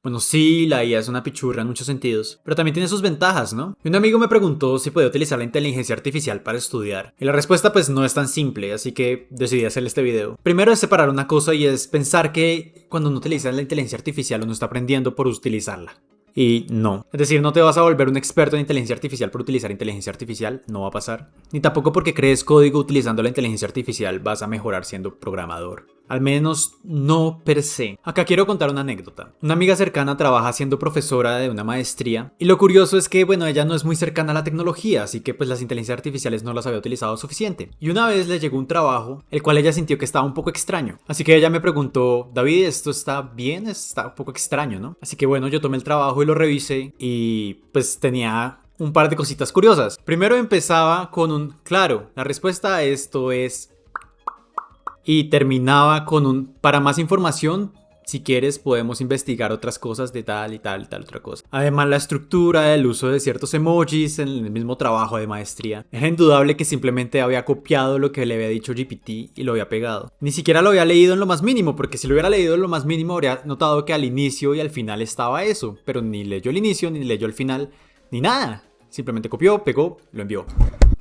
Bueno, sí, la IA es una pichurra en muchos sentidos, pero también tiene sus ventajas, ¿no? Y un amigo me preguntó si podía utilizar la inteligencia artificial para estudiar. Y la respuesta pues no es tan simple, así que decidí hacerle este video. Primero es separar una cosa y es pensar que cuando uno utiliza la inteligencia artificial uno está aprendiendo por utilizarla. Y no. Es decir, no te vas a volver un experto en inteligencia artificial por utilizar inteligencia artificial, no va a pasar. Ni tampoco porque crees código utilizando la inteligencia artificial vas a mejorar siendo programador. Al menos no per se. Acá quiero contar una anécdota. Una amiga cercana trabaja siendo profesora de una maestría y lo curioso es que, bueno, ella no es muy cercana a la tecnología, así que pues las inteligencias artificiales no las había utilizado suficiente. Y una vez le llegó un trabajo, el cual ella sintió que estaba un poco extraño. Así que ella me preguntó, David, ¿esto está bien? Está un poco extraño, ¿no? Así que bueno, yo tomé el trabajo y lo revisé y pues tenía un par de cositas curiosas. Primero empezaba con un, claro, la respuesta a esto es... Y terminaba con un, para más información, si quieres podemos investigar otras cosas de tal y tal y tal otra cosa. Además la estructura, el uso de ciertos emojis en el mismo trabajo de maestría. Era indudable que simplemente había copiado lo que le había dicho GPT y lo había pegado. Ni siquiera lo había leído en lo más mínimo, porque si lo hubiera leído en lo más mínimo habría notado que al inicio y al final estaba eso. Pero ni leyó el inicio, ni leyó el final, ni nada. Simplemente copió, pegó, lo envió.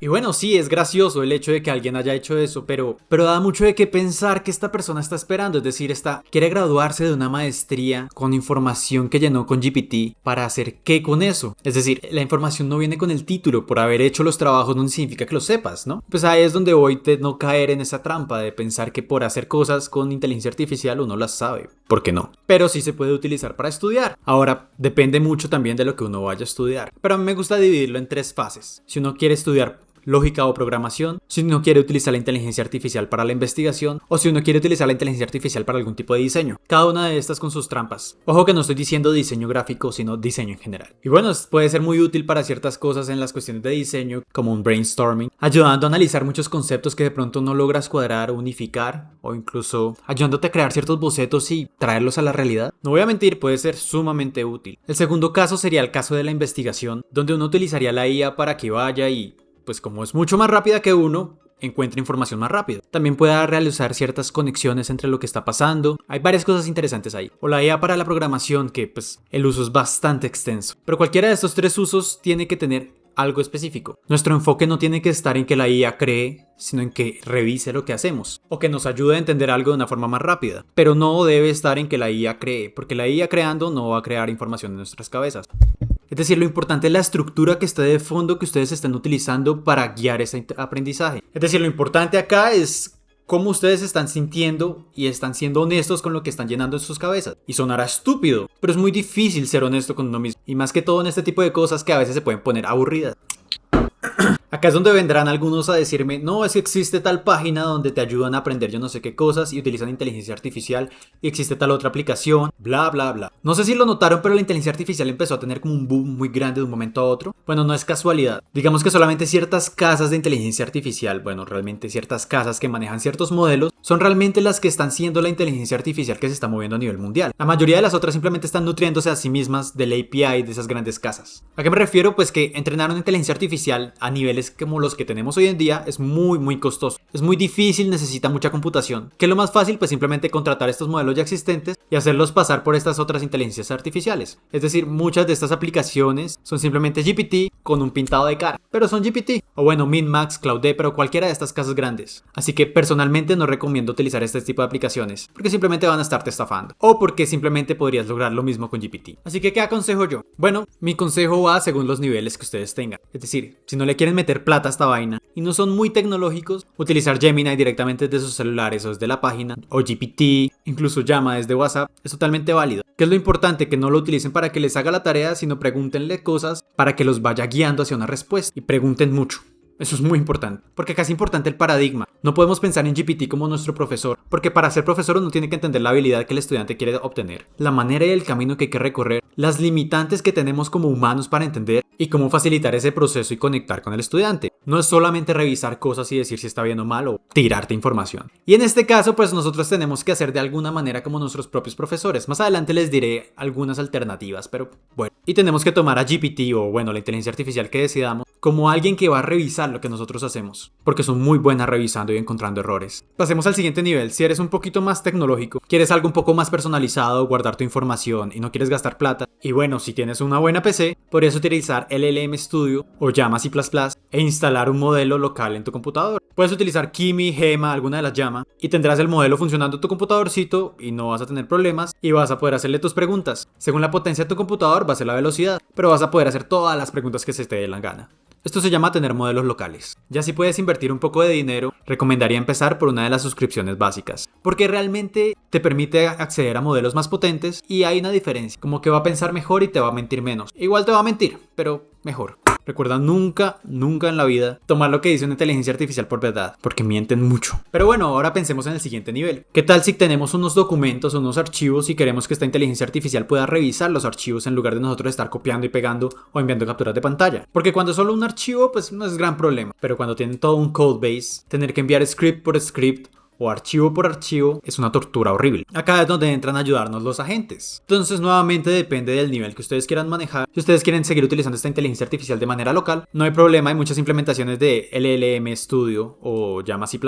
Y bueno, sí, es gracioso el hecho de que alguien haya hecho eso, pero da mucho de qué pensar que esta persona está esperando. Es decir, quiere graduarse de una maestría con información que llenó con GPT para hacer qué con eso. Es decir, la información no viene con el título. Por haber hecho los trabajos no significa que lo sepas, ¿no? Pues ahí es donde voy de no caer en esa trampa de pensar que por hacer cosas con inteligencia artificial uno las sabe. ¿Por qué no? Pero sí se puede utilizar para estudiar. Ahora, depende mucho también de lo que uno vaya a estudiar. Pero a mí me gusta dividirlo en 3 fases. Si uno quiere estudiar lógica o programación, si uno quiere utilizar la inteligencia artificial para la investigación o si uno quiere utilizar la inteligencia artificial para algún tipo de diseño. Cada una de estas con sus trampas. Ojo que no estoy diciendo diseño gráfico, sino diseño en general. Y bueno, puede ser muy útil para ciertas cosas en las cuestiones de diseño, como un brainstorming, ayudando a analizar muchos conceptos que de pronto no logras cuadrar o unificar, o incluso ayudándote a crear ciertos bocetos y traerlos a la realidad. No voy a mentir, puede ser sumamente útil. El segundo caso sería el caso de la investigación, donde uno utilizaría la IA para que vaya y pues como es mucho más rápida que uno, encuentra información más rápido. También pueda realizar ciertas conexiones entre lo que está pasando. Hay varias cosas interesantes ahí. O la IA para la programación, que pues el uso es bastante extenso. Pero cualquiera de estos 3 usos tiene que tener algo específico. Nuestro enfoque no tiene que estar en que la IA cree, sino en que revise lo que hacemos o que nos ayude a entender algo de una forma más rápida. Pero no debe estar en que la IA cree, porque la IA creando no va a crear información en nuestras cabezas. Es decir, lo importante es la estructura que esté de fondo que ustedes están utilizando para guiar ese aprendizaje. Es decir, lo importante acá es cómo ustedes se están sintiendo y están siendo honestos con lo que están llenando en sus cabezas. Y sonará estúpido, pero es muy difícil ser honesto con uno mismo. Y más que todo en este tipo de cosas que a veces se pueden poner aburridas. Acá es donde vendrán algunos a decirme, no, es que existe tal página donde te ayudan a aprender yo no sé qué cosas y utilizan inteligencia artificial y existe tal otra aplicación, bla bla bla. No sé si lo notaron, pero la inteligencia artificial empezó a tener como un boom muy grande de un momento a otro. Bueno, no es casualidad. Digamos que solamente ciertas casas de inteligencia artificial, bueno, realmente ciertas casas que manejan ciertos modelos, son realmente las que están siendo la inteligencia artificial que se está moviendo a nivel mundial. La mayoría de las otras simplemente están nutriéndose a sí mismas del API de esas grandes casas. ¿A qué me refiero? Pues que entrenar una inteligencia artificial a niveles como los que tenemos hoy en día es muy costoso. Es muy difícil, necesita mucha computación. ¿Qué es lo más fácil? Pues simplemente contratar estos modelos ya existentes y hacerlos pasar por estas otras inteligencias artificiales. Es decir, muchas de estas aplicaciones son simplemente GPT con un pintado de cara. Pero son GPT. O bueno, Min-Max, Claude, pero cualquiera de estas casas grandes. Así que personalmente no recomiendo utilizar este tipo de aplicaciones porque simplemente van a estarte estafando. O porque simplemente podrías lograr lo mismo con GPT. Así que, ¿qué aconsejo yo? Bueno, mi consejo va según los niveles que ustedes tengan. Es decir, si no le quieren meter plata a esta vaina y no son muy tecnológicos, utilizar Gemini directamente desde sus celulares o desde la página, o GPT, incluso llama desde WhatsApp, es totalmente válido. ¿Qué es lo importante? Que no lo utilicen para que les haga la tarea, sino pregúntenle cosas para que los vaya guiando hacia una respuesta. Y pregunten mucho. Eso es muy importante, porque acá es importante el paradigma. No podemos pensar en GPT como nuestro profesor, porque para ser profesor uno tiene que entender la habilidad que el estudiante quiere obtener, la manera y el camino que hay que recorrer, las limitantes que tenemos como humanos para entender y cómo facilitar ese proceso y conectar con el estudiante. No es solamente revisar cosas y decir si está bien o mal o tirarte información. Y en este caso, pues nosotros tenemos que hacer de alguna manera como nuestros propios profesores. Más adelante les diré algunas alternativas, pero bueno. Y tenemos que tomar a GPT o bueno, la inteligencia artificial que decidamos como alguien que va a revisar lo que nosotros hacemos, porque son muy buenas revisando y encontrando errores. Pasemos al siguiente nivel. Si eres un poquito más tecnológico, quieres algo un poco más personalizado, guardar tu información y no quieres gastar plata, y bueno, si tienes una buena PC, podrías utilizar LLM Studio o Llama C++ e instalar un modelo local en tu computador. Puedes utilizar Kimi, Gema, alguna de las Llama, y tendrás el modelo funcionando en tu computadorcito y no vas a tener problemas y vas a poder hacerle tus preguntas. Según la potencia de tu computador va a ser la velocidad, pero vas a poder hacer todas las preguntas que se te dé la gana. Esto se llama tener modelos locales. Ya si puedes invertir un poco de dinero, recomendaría empezar por una de las suscripciones básicas, porque realmente te permite acceder a modelos más potentes y hay una diferencia, como que va a pensar mejor y te va a mentir menos. Igual te va a mentir, pero mejor. Recuerda nunca en la vida tomar lo que dice una inteligencia artificial por verdad, porque mienten mucho. Pero bueno, ahora pensemos en el siguiente nivel. ¿Qué tal si tenemos unos documentos, unos archivos y queremos que esta inteligencia artificial pueda revisar los archivos en lugar de nosotros estar copiando y pegando o enviando capturas de pantalla? Porque cuando es solo un archivo, pues no es gran problema. Pero cuando tienen todo un codebase, tener que enviar script por script o archivo por archivo es una tortura horrible. Acá es donde entran a ayudarnos los agentes. Entonces nuevamente depende del nivel que ustedes quieran manejar. Si ustedes quieren seguir utilizando esta inteligencia artificial de manera local, no hay problema, hay muchas implementaciones de LLM Studio o Llama C++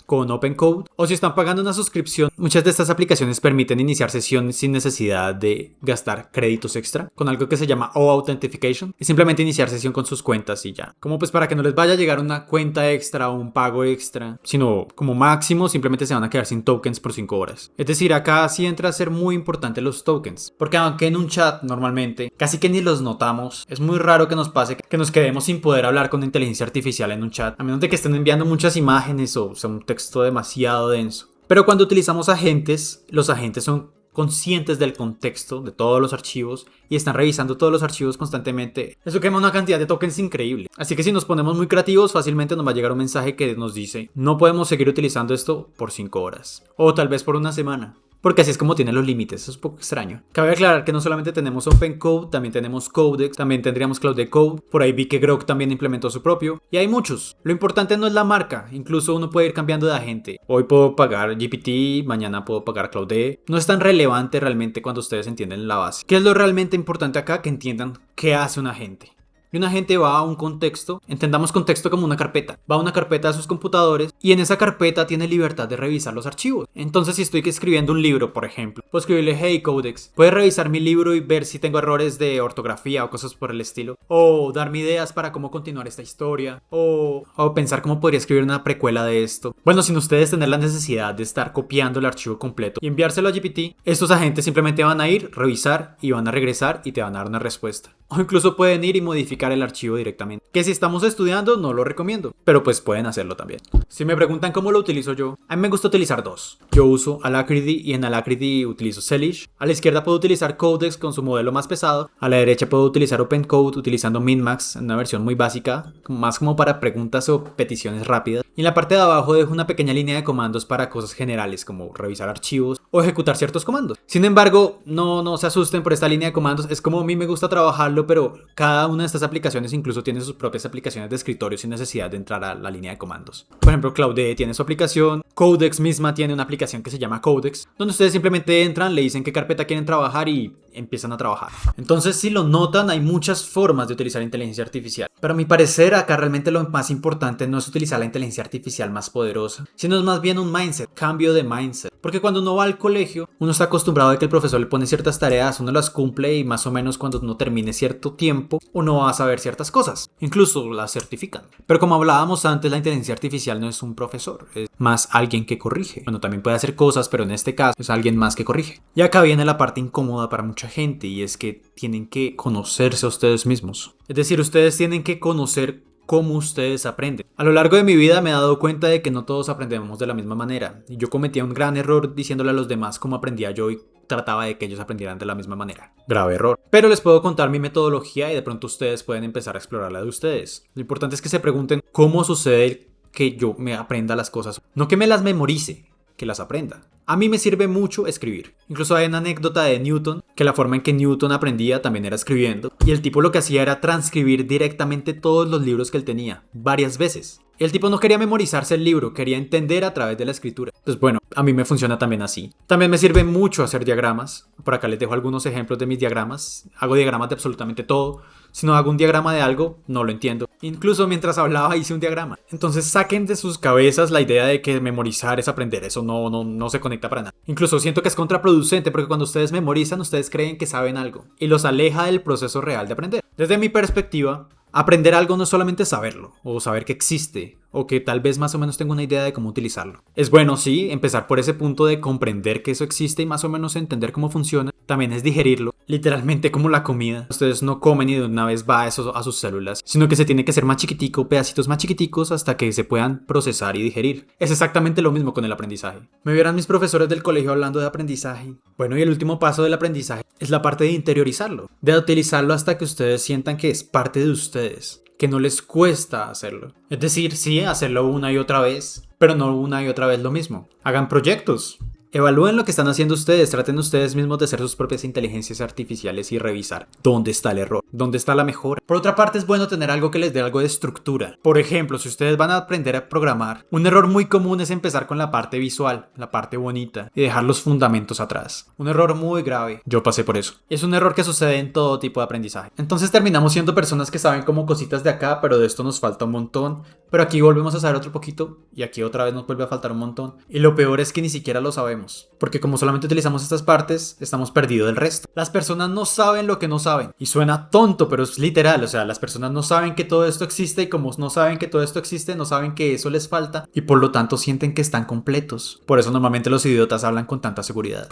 con OpenCode, o si están pagando una suscripción, muchas de estas aplicaciones permiten iniciar sesiones sin necesidad de gastar créditos extra, con algo que se llama O-Authentication, y simplemente iniciar sesión con sus cuentas y ya. Como pues para que no les vaya a llegar una cuenta extra o un pago extra, sino como máximo simplemente se van a quedar sin tokens por 5 horas. Es decir, acá sí entra a ser muy importante los tokens, porque aunque en un chat normalmente casi que ni los notamos, es muy raro que nos pase que nos quedemos sin poder hablar con inteligencia artificial en un chat, a menos de que estén enviando muchas imágenes o sea un texto demasiado denso. Pero cuando utilizamos agentes, los agentes son conscientes del contexto de todos los archivos y están revisando todos los archivos constantemente. Eso quema una cantidad de tokens increíble. Así que si nos ponemos muy creativos, fácilmente nos va a llegar un mensaje que nos dice: no podemos seguir utilizando esto por 5 horas. O tal vez por una semana. Porque así es como tiene los límites, eso es un poco extraño. Cabe aclarar que no solamente tenemos OpenCode, también tenemos Codex, también tendríamos Claude Code, por ahí vi que Grok también implementó su propio, y hay muchos. Lo importante no es la marca, incluso uno puede ir cambiando de agente. Hoy puedo pagar GPT, mañana puedo pagar Claude. No es tan relevante realmente cuando ustedes entienden la base. ¿Qué es lo realmente importante acá? Que entiendan qué hace un agente. Y un agente va a un contexto, entendamos contexto como una carpeta, va a una carpeta de sus computadores y en esa carpeta tiene libertad de revisar los archivos. Entonces si estoy escribiendo un libro, por ejemplo, puedo escribirle: hey Codex, ¿puedes revisar mi libro y ver si tengo errores de ortografía o cosas por el estilo? O darme ideas para cómo continuar esta historia, o pensar cómo podría escribir una precuela de esto. Bueno, sin ustedes tener la necesidad de estar copiando el archivo completo y enviárselo a GPT, estos agentes simplemente van a ir, revisar y van a regresar y te van a dar una respuesta. O incluso pueden ir y modificar el archivo directamente. Que si estamos estudiando no lo recomiendo, pero pues pueden hacerlo también. Si me preguntan cómo lo utilizo yo, a mí me gusta utilizar dos. Yo uso Alacrity y en Alacrity utilizo Celish. A la izquierda puedo utilizar Codex con su modelo más pesado. A la derecha puedo utilizar OpenCode utilizando Minmax en una versión muy básica, más como para preguntas o peticiones rápidas. Y en la parte de abajo dejo una pequeña línea de comandos para cosas generales como revisar archivos o ejecutar ciertos comandos. Sin embargo, no se asusten por esta línea de comandos, es como a mí me gusta trabajarlo, pero cada una de estas aplicaciones incluso tiene sus propias aplicaciones de escritorio sin necesidad de entrar a la línea de comandos. Por ejemplo, Claude tiene su aplicación, Codex misma tiene una aplicación que se llama Codex, donde ustedes simplemente entran, le dicen qué carpeta quieren trabajar y empiezan a trabajar. Entonces, si lo notan, hay muchas formas de utilizar inteligencia artificial. Pero a mi parecer, acá realmente lo más importante no es utilizar la inteligencia artificial más poderosa, sino es más bien un mindset, cambio de mindset. Porque cuando uno va al colegio, uno está acostumbrado a que el profesor le pone ciertas tareas, uno las cumple y más o menos cuando uno termine cierto tiempo, uno va a saber ciertas cosas. Incluso las certifican. Pero como hablábamos antes, la inteligencia artificial no es un profesor, es más alguien que corrige. Bueno, también puede hacer cosas, pero en este caso es alguien más que corrige. Y acá viene la parte incómoda para mucha gente y es que tienen que conocerse a ustedes mismos. Es decir, ustedes tienen que conocer cómo ustedes aprenden. A lo largo de mi vida me he dado cuenta de que no todos aprendemos de la misma manera. Y yo cometía un gran error diciéndole a los demás cómo aprendía yo y trataba de que ellos aprendieran de la misma manera. Grave error. Pero les puedo contar mi metodología y de pronto ustedes pueden empezar a explorar la de ustedes. Lo importante es que se pregunten cómo sucede que yo me aprenda las cosas. No que me las memorice, que las aprenda. A mí me sirve mucho escribir. Incluso hay una anécdota de Newton, que la forma en que Newton aprendía también era escribiendo. Y el tipo lo que hacía era transcribir directamente todos los libros que él tenía, varias veces. El tipo no quería memorizarse el libro, quería entender a través de la escritura. Pues bueno, a mí me funciona también así. También me sirve mucho hacer diagramas. Por acá les dejo algunos ejemplos de mis diagramas. Hago diagramas de absolutamente todo. Si no hago un diagrama de algo, no lo entiendo. Incluso mientras hablaba hice un diagrama. Entonces saquen de sus cabezas la idea de que memorizar es aprender. Eso no se conecta para nada. Incluso siento que es contraproducente porque cuando ustedes memorizan, ustedes creen que saben algo. Y los aleja del proceso real de aprender. Desde mi perspectiva, aprender algo no es solamente saberlo, o saber que existe, o que tal vez más o menos tenga una idea de cómo utilizarlo. Es bueno, sí, empezar por ese punto de comprender que eso existe y más o menos entender cómo funciona. También es digerirlo, literalmente como la comida. Ustedes no comen y de una vez va eso a sus células, sino que se tiene que hacer más chiquitico, pedacitos más chiquiticos hasta que se puedan procesar y digerir. Es exactamente lo mismo con el aprendizaje. Me vieran mis profesores del colegio hablando de aprendizaje. Bueno, y el último paso del aprendizaje es la parte de interiorizarlo, de utilizarlo hasta que ustedes sientan que es parte de ustedes, que no les cuesta hacerlo. Es decir, sí, hacerlo una y otra vez, pero no una y otra vez lo mismo. Hagan proyectos. Evalúen lo que están haciendo ustedes, traten ustedes mismos de hacer sus propias inteligencias artificiales y revisar dónde está el error, dónde está la mejora. Por otra parte, es bueno tener algo que les dé algo de estructura. Por ejemplo, si ustedes van a aprender a programar, un error muy común es empezar con la parte visual, la parte bonita, y dejar los fundamentos atrás. Un error muy grave. Yo pasé por eso. Es un error que sucede en todo tipo de aprendizaje. Entonces terminamos siendo personas que saben como cositas de acá, pero de esto nos falta un montón. Pero aquí volvemos a saber otro poquito, y aquí otra vez nos vuelve a faltar un montón. Y lo peor es que ni siquiera lo sabemos. Porque como solamente utilizamos estas partes, estamos perdidos del resto. Las personas no saben lo que no saben. Y suena tonto, pero es literal. O sea, las personas no saben que todo esto existe. Y como no saben que todo esto existe, no saben que eso les falta. Y por lo tanto sienten que están completos. Por eso normalmente los idiotas hablan con tanta seguridad.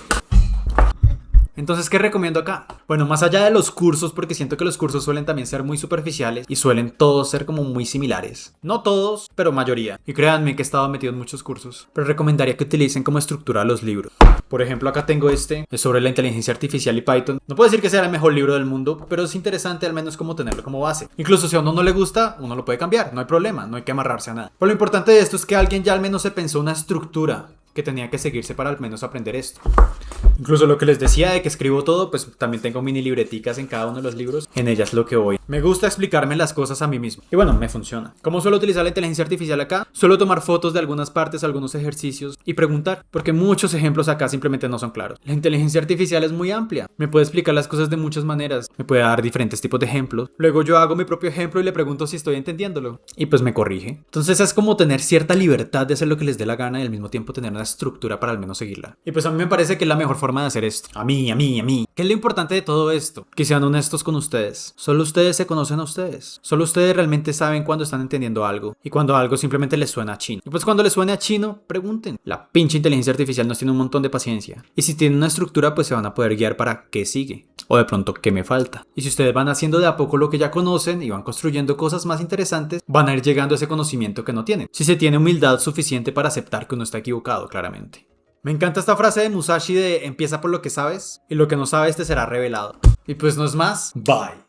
Entonces, ¿qué recomiendo acá? Bueno, más allá de los cursos, porque siento que los cursos suelen también ser muy superficiales y suelen todos ser como muy similares. No todos, pero mayoría. Y créanme que he estado metido en muchos cursos. Pero recomendaría que utilicen como estructura los libros. Por ejemplo, acá tengo este, es sobre la inteligencia artificial y Python. No puedo decir que sea el mejor libro del mundo, pero es interesante al menos como tenerlo como base. Incluso si a uno no le gusta, uno lo puede cambiar, no hay problema, no hay que amarrarse a nada. Pero lo importante de esto es que alguien ya al menos se pensó una estructura que tenía que seguirse para al menos aprender esto. Incluso lo que les decía de que escribo todo, pues también tengo mini libreticas en cada uno de los libros. En ellas lo que voy. Me gusta explicarme las cosas a mí mismo. Y bueno, me funciona. ¿Cómo suelo utilizar la inteligencia artificial acá? Suelo tomar fotos de algunas partes, algunos ejercicios y preguntar. Porque muchos ejemplos acá simplemente no son claros. La inteligencia artificial es muy amplia. Me puede explicar las cosas de muchas maneras. Me puede dar diferentes tipos de ejemplos. Luego yo hago mi propio ejemplo y le pregunto si estoy entendiéndolo. Y pues me corrige. Entonces es como tener cierta libertad de hacer lo que les dé la gana y al mismo tiempo tener una estructura para al menos seguirla. Y pues a mí me parece que es la mejor forma de hacer esto. A mí. ¿Qué es lo importante de todo esto? Que sean honestos con ustedes. Solo ustedes se conocen a ustedes. Solo ustedes realmente saben cuando están entendiendo algo y cuando algo simplemente les suena a chino. Y pues cuando les suene a chino, pregunten. La pinche inteligencia artificial nos tiene un montón de paciencia. Y si tienen una estructura, pues se van a poder guiar para qué sigue. O de pronto, qué me falta. Y si ustedes van haciendo de a poco lo que ya conocen y van construyendo cosas más interesantes, van a ir llegando a ese conocimiento que no tienen. Si se tiene humildad suficiente para aceptar que uno está equivocado, claramente. Me encanta esta frase de Musashi de empieza por lo que sabes y lo que no sabes te será revelado. Y pues no es más. Bye.